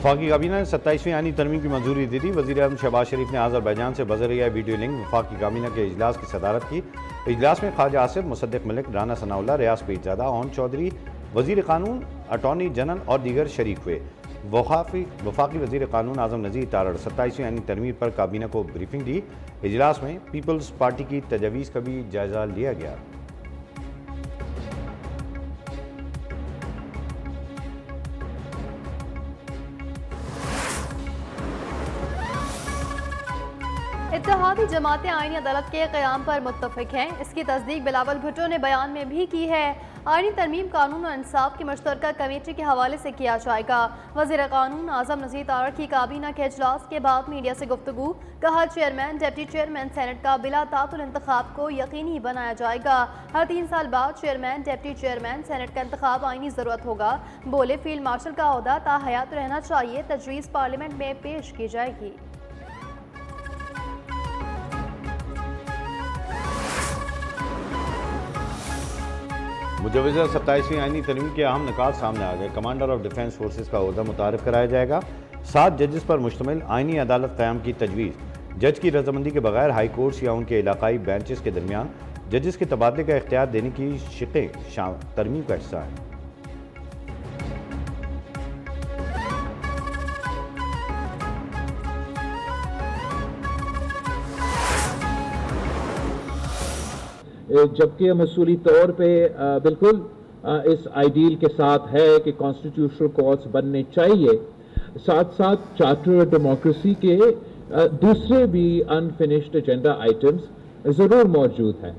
वफाकी काबीना ने 27वीं आईनी तरमीम की मंजूरी दी थी। वज़ीर-ए-आज़म शहबाज शरीफ ने आज़रबाईजान से बज़रिया वीडियो लिंक वफाकी काबीना के इजलास की सदारत की। इजलास में ख्वाजा आसिफ, मुसद्दिक मलिक, राना सनाउल्लाह, रियाज पीरजादा, ओन चौधरी, वज़ीर कानून, अटॉर्नी जनरल और दीगर शरीक हुए। वफाकी वज़ीर कानून आज़म नज़ीर तारड़ 27वीं आईनी तरमीम पर काबीना को ब्रीफिंग दी। इजलास में पीपल्स पार्टी की तजवीज़ का भी जायज़ा लिया गया। इत्तेहादी जमातें आईनी अदालत के क़याम पर मुत्तफ़िक हैं। इसकी तस्दीक बिलावल भुट्टो ने बयान में भी की है। आईनी तरमीम कानून और इंसाफ की मुश्तरका कमेटी के हवाले से किया जाएगा। वज़ीर कानून आज़म नज़ीर तारड़ की काबीना के इजलास के बाद मीडिया से गुफ्तगू। कहा, चेयरमैन, डिप्टी चेयरमैन सेनेट का बिला तातुल इंतखाब को यकीनी बनाया जाएगा। हर 3 साल बाद चेयरमैन, डिप्टी चेयरमैन सेनेट का इंतखाब आईनी ज़रूरत होगा। बोले, फील्ड मार्शल का ओहदा ताहयात रहना चाहिए। तजवीज़ पार्लियामेंट में पेश की जाएगी। मुजवज़ा 27वीं आईनी तरमीम के अहम निकात सामने आ गए। कमांडर ऑफ डिफेंस फोर्सेस का ओहदा मुतारिफ कराया जाएगा। 7 जजेस पर मुश्तमिल आईनी अदालत क़याम की तजवीज़। जज की रजामंदी के बगैर हाई कोर्ट्स या उनके इलाकाई बेंचेस के दरमियान जजेस के तबादले का इख्तियार देने की शिक़ें तरमीम का हिस्सा है। जबकि मसूली तौर पे बिल्कुल इस आइडियल के साथ है कि कॉन्स्टिट्यूशनल कोर्ट्स बनने चाहिए। साथ साथ चार्टर डेमोक्रेसी के दूसरे भी अनफिनिश्ड एजेंडा आइटम्स ज़रूर मौजूद हैं।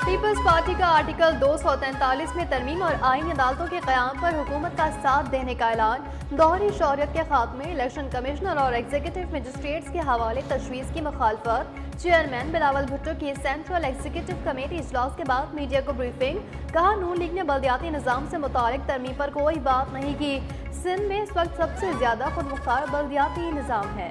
पीपल्स पार्टी का आर्टिकल 243 में तरमीम और आईनी अदालतों के क़याम पर हुकूमत का साथ देने का ऐलान। दोहरी शौरियत के खात्मे, इलेक्शन कमिश्नर और एग्जीक्यूटिव मजिस्ट्रेट्स के हवाले तजवीज़ की मुखालफत। चेयरमैन बिलावल भुट्टो की सेंट्रल एग्जीक्यूटिव कमेटी इजलास के बाद मीडिया को ब्रीफिंग। कहा, नून लीग ने बल्दियाती निज़ाम से मुतालिक तरमीम पर कोई बात नहीं की। सिंध में इस वक्त सबसे ज्यादा खुद मुख्तार बल्दियाती निज़ाम है।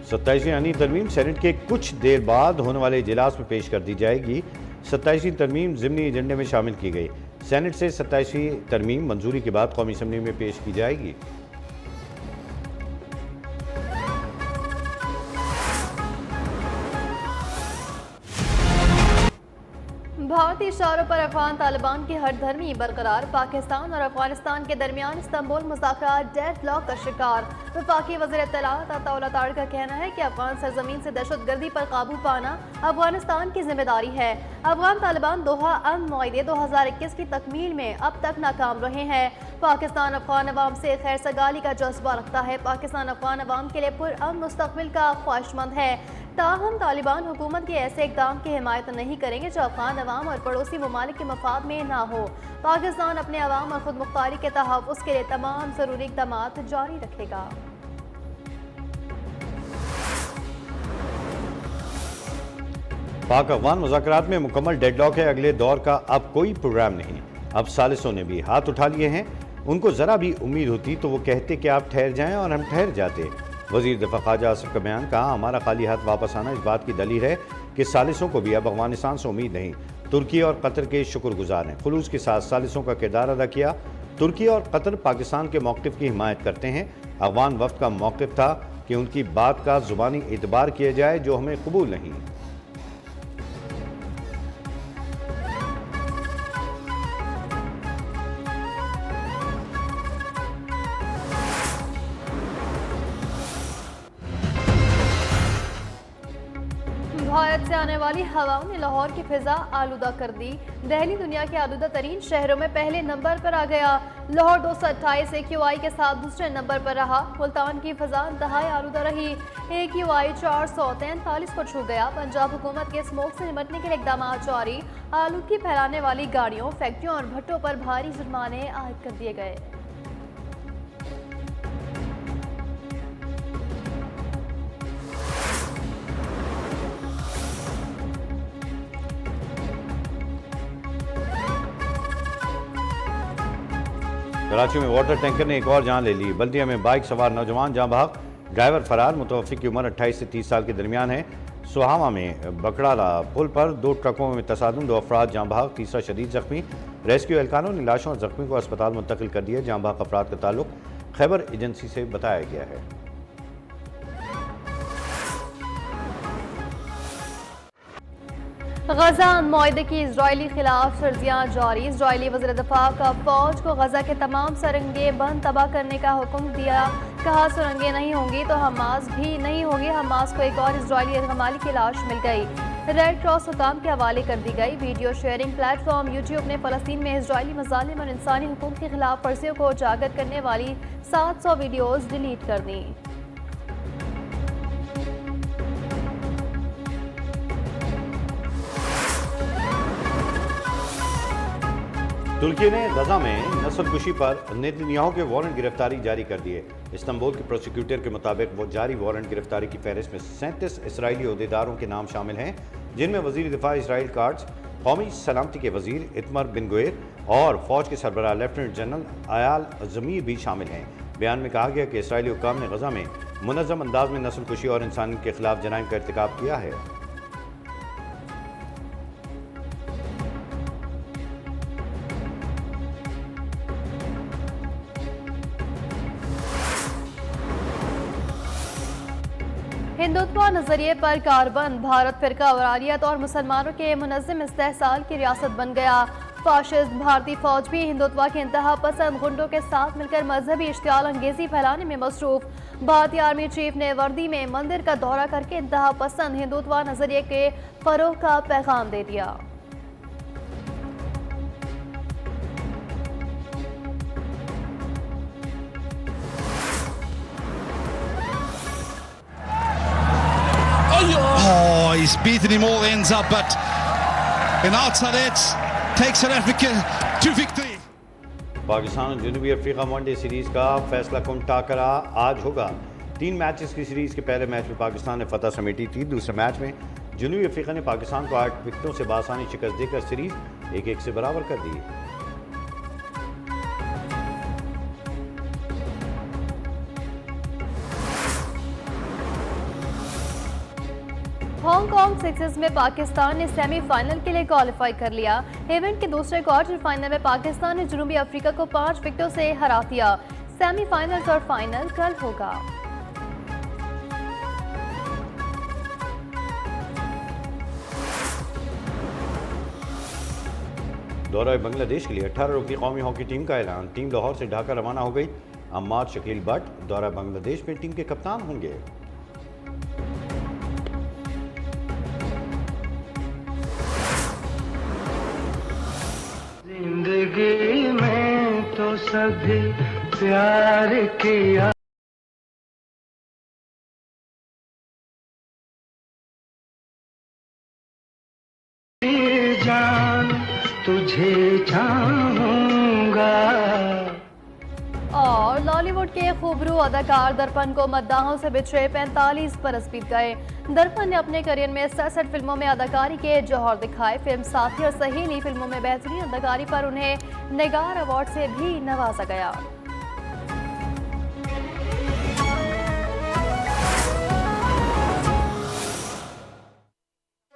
27वीं आईनी तरमीम सेनेट के कुछ देर बाद होने वाले इजलास में पेश कर दी जाएगी। 27वीं तरमीम ज़िमनी एजेंडे में शामिल की गई। सेनेट से 27वीं तरमीम मंजूरी के बाद कौमी असम्बली में पेश की जाएगी। भारतीय इशारों पर अफगान तालिबान की हरधर्मी बरकरार। पाकिस्तान और अफगानिस्तान के दरमियान इस्तांबुल मुज़ाकरात डेडलॉक का शिकार। वफाकी वज़ीर इत्तलात अताउल्लाह तारड़ का कहना है कि अफगान सरजमीन से दहशतगर्दी पर काबू पाना अफगानिस्तान की जिम्मेदारी है। अफगान तालिबान दोहा अमन मुआहदे 2021 की तकमील में अब तक नाकाम रहे हैं। पाकिस्तान अफगान अवाम से खैर सगाली का जज्बा रखता है। पाकिस्तान अफगान अवाम के लिए पुरअमन मुस्तक़बिल का ख्वाहिशमंद है। ताहम तालिबान हुकूमत के ऐसे इक़दाम की हिमायत नहीं करेंगे जो अफगान अवाम और पड़ोसी ममालिक के मफाद में ना हो। पाकिस्तान अपने अवाम और खुद मुख्तारी के तहफ़्फ़ुज़ के लिए तमाम ज़रूरी इक़दामात जारी रखेगा। पाक अफगान मुज़ाकरात में मुकम्मल डेडलॉक है। अगले दौर का अब कोई प्रोग्राम नहीं। अब सालिसों ने भी हाथ उठा लिए हैं। उनको ज़रा भी उम्मीद होती तो वो कहते कि आप ठहर जाएं और हम ठहर जाते। वज़ीर दिफ़ा ख्वाजा आसिफ का बयान। कहा, हमारा खाली हाथ वापस आना इस बात की दलील है कि सालिसों को भी अब अफगानिस्तान से उम्मीद नहीं। तुर्की और कतर के शुक्रगुजार हैं। खुलूस के साथ सालिसों का किरदार अदा किया। तुर्की और कतर पाकिस्तान के मौक़िफ़ की हिमायत करते हैं। अफगान वफ़द का मौक़िफ़ था कि उनकी बात का ज़ुबानी एतबार किया जाए, जो हमें कबूल नहीं। भारत से आने वाली हवाओं ने लाहौर की फिजा आलूदा कर दी। दिल्ली दुनिया के आलूदा तरीन शहरों में पहले नंबर पर आ गया। लाहौर 228 AQI के साथ दूसरे नंबर पर रहा। मुल्तान की फिजा इंतहाई आलूदा रही। AQI 443 को छू गया। पंजाब हुकूमत के स्मोक से निपटने के लिए इकदाम जारी। आलूदगी फैलाने वाली गाड़ियों, फैक्ट्रियों और भट्टों पर भारी जुर्माने आयद कर दिए गए। कराची में वाटर टैंकर ने एक और जान ले ली। बल्दिया में बाइक सवार नौजवान जहां भाग। ड्राइवर फरार। मुतवफ़्फ़ी की उम्र 28 से 30 साल के दरमियान है। सोहावा में बकड़ाला पुल पर 2 ट्रकों में तसादुम, 2 अफराद जाँ बहक, तीसरा शदीद जख्मी। रेस्क्यू एहलकारों ने लाशों और जख्मी को अस्पताल मुंतकिल कर दिया। जाँ बहक अफराद का ताल्लुक खैबर एजेंसी से बताया गया है। गजा मुआहदे की इजरायली खिलाफ सर्जियाँ जारी। इजरायली वज़ीर दिफा का फौज को गजा के तमाम सुरंगें बंद तबाह करने का हुक्म दिया। कहा सुरंगें नहीं होंगी तो हमास भी नहीं होगी। हमास को एक और इजरायली कमाली की लाश मिल गई, रेड क्रॉस हुकाम के हवाले कर दी गई। वीडियो शेयरिंग प्लेटफॉर्म यूट्यूब ने फ़लस्तीन में इजरायली मज़ालिम और इंसानी हुकूक की खिलाफ वर्जियों को उजागर करने वाली 700 वीडियोज़ डिलीट कर दी। तुर्की ने गजा में नस्लकुशी पर नेतन्याहू के वारंट गिरफ्तारी जारी कर दिए। इस्तांबुल के प्रोसिक्यूटर के मुताबिक वो जारी वारंट गिरफ्तारी की फहरिस्त में 37 इसराइली ओहदेदारों के नाम शामिल हैं, जिनमें वजीर दिफा इसराइल काट्स, कौमी सलामती के वजीर इतमर बिन गुएर और फौज के सरबराह लेफ्टिनेंट जनरल आयाल ज़मीर भी शामिल हैं। बयान में कहा गया कि इसराइली हुक्काम ने गजा में मुनज़्ज़म अंदाज में नस्लकुशी और इंसानियत के खिलाफ जराइम का इर्तिकाब किया है। हिंदुत्व नजरिए पर कारबंद भारत फिरका वरानियत और मुसलमानों के मुनज़्ज़म इस्तेहसाल की रियासत बन गया। फाशिस्ट भारतीय फौज भी हिंदुत्व के इंतहा पसंद गुंडों के साथ मिलकर मजहबी इश्तियाल अंगेजी फैलाने में मसरूफ। भारतीय आर्मी चीफ ने वर्दी में मंदिर का दौरा करके इंतहा पसंद हिंदुत्व नजरिए के फरोग का पैगाम दे दिया। Oh, he's beaten him all ends up, but Benatar takes South Africa to victory. Pakistan और जनूबी अफ्रीका वनडे सीरीज का फैसला कुन टाकरा आज होगा। 3 मैचेस की सीरीज के पहले मैच में पाकिस्तान ने फतह समेटी थी। दूसरे मैच में जनूबी अफ्रीका ने पाकिस्तान को 8 विकेटों से बासानी शिकस्त देकर सीरीज 1-1 से बराबर कर दी। हांगकांग सिक्सेस में पाकिस्तान ने सेमीफाइनल के लिए क्वालिफाई कर लिया। इवेंट के दूसरे क्वार्टर फाइनल में पाकिस्तान ने जनूबी अफ्रीका को 5 विकेटों से हरा दिया। सेमीफाइनल और फाइनल कल होगा। दौरा बांग्लादेश के लिए 18 रुकनी कौमी हॉकी टीम का ऐलान। टीम लाहौर से ढाका रवाना हो गई। अम्माद शकील भट्ट दौरा बांग्लादेश में टीम के कप्तान होंगे। जिंदगी में तो सभी प्यार किया, जान तुझे चाहूंगा। और लॉलीवुड के खूबरू अदाकार दर्पण को मद्दाहों से बिछड़े 45 बरस बीत गए। दर्पण ने अपने करियर में 67 फिल्मों में अदाकारी के जौहर दिखाए। फिल्म साथी और सहेली फिल्मों में बेहतरीन अदाकारी पर उन्हें निगार अवार्ड से भी नवाजा गया।